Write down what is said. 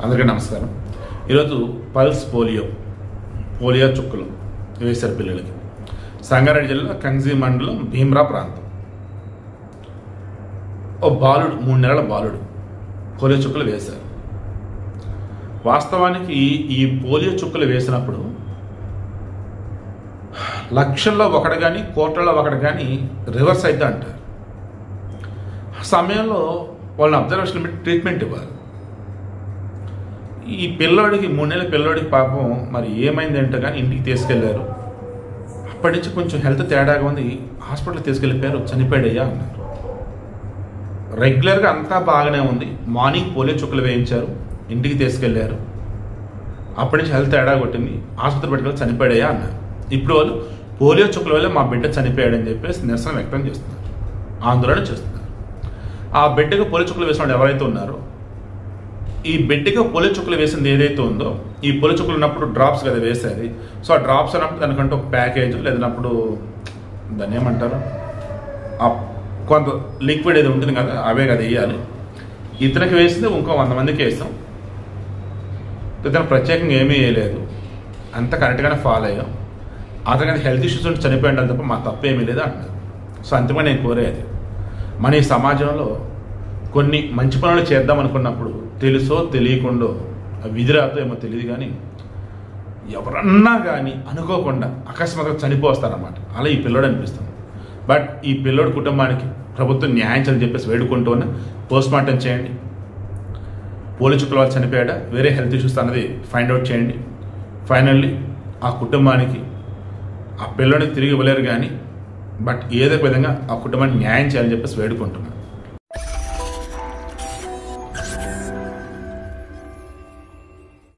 అందరికీ నమస్కారం. ఈరోజు పల్స్ పోలియో చుక్కలు వేశారు పిల్లలకి. సంగారెడ్డి జిల్లా కంగ్జీ మండలం భీమ్రా ప్రాంతం. ఓ బాలుడు 3 నెలల బాలుడు పోలియో చుక్కలు వేశారు. వాస్తవానికి ఈ పోలియో చుక్కలు వేసినప్పుడు లక్షల్లో ఒకటి కానీ కోట్లలో ఒకటి కానీ రివర్స్ అయితే అంటారు. ఆ సమయంలో వాళ్ళని అబ్జర్వేషన్ పెట్టి ట్రీట్మెంట్ ఇవ్వాలి. ఈ పిల్లోడికి 3 నెలల పిల్లోడికి పాపం మరి ఏమైంది అంటే కానీ ఇంటికి తీసుకెళ్లారు. అప్పటి నుంచి కొంచెం హెల్త్ తేడాగా ఉంది, హాస్పిటల్కి తీసుకెళ్ళిపోయారు, చనిపోయాడయ్యా అన్నారు. రెగ్యులర్గా అంతా బాగానే ఉంది. మార్నింగ్ పోలియో చుక్కలు వేయించారు, ఇంటికి తీసుకెళ్లారు. అప్పటి నుంచి హెల్త్ తేడా కొట్టింది, ఆసుపత్రి పెట్టుకెళ్ళి చనిపోయాడయ్యా అన్నారు. ఇప్పుడు వాళ్ళు పోలియో చుక్కల వల్ల మా బిడ్డ చనిపోయాడని చెప్పేసి నిరసన వ్యక్తం చేస్తున్నారు, ఆందోళన చేస్తున్నారు. ఆ బిడ్డకు పోలియో చుక్కలు వేసిన వాళ్ళు ఎవరైతే ఉన్నారో, ఈ బిడ్డకి పోలియో చుక్కలు వేసింది ఏదైతే ఉందో, ఈ పోలియో చుక్కలు ఉన్నప్పుడు డ్రాప్స్ కదా వేసేది. సో ఆ డ్రాప్స్ అన్నప్పుడు దానికంటే ఒక ప్యాకేజ్ లేదన్నప్పుడు దాన్ని ఏమంటారు, ఆ కొంత లిక్విడ్ ఏది ఉంటుంది కదా, అవే కదా వేయాలి. ఇతనికి వేసింది ఇంకో 100 మందికి వేస్తాం. ఇతను ప్రత్యేకంగా ఏమీ వేయలేదు, అంత కరెక్ట్గానే ఫాలో అయ్యాం. అతనికి హెల్త్ ఇష్యూస్ ఉంటే చనిపోయిండాలి తప్ప మా తప్ప ఏమీ లేదు అంటున్నారు. సో అంతగా నేను కోరేది, మన ఈ సమాజంలో కొన్ని మంచి పనులు చేద్దాం అనుకున్నప్పుడు తెలుసో తెలియకుండా విధిరాతో ఏమో తెలియదు కానీ ఎవరన్నా కానీ అనుకోకుండా అకస్మాత్తుగా చనిపోస్తారన్నమాట. అలా ఈ పిల్లోడు అనిపిస్తుంది. బట్ ఈ పిల్లోడి కుటుంబానికి ప్రభుత్వం న్యాయం చేయాలని చెప్పేసి వేడుకుంటూ ఉన్న పోస్ట్మార్టం చేయండి. పోలియో చుక్కల వాళ్ళు చనిపోయాడా, వేరే హెల్త్ ఇష్యూస్ అన్నది ఫైండ్ అవుట్ చేయండి. ఫైనల్లీ ఆ కుటుంబానికి ఆ పిల్లోడికి తిరిగి ఇవ్వలేరు కానీ బట్ ఏదో విధంగా ఆ కుటుంబానికి న్యాయం చేయాలని చెప్పేసి వేడుకుంటున్నాను.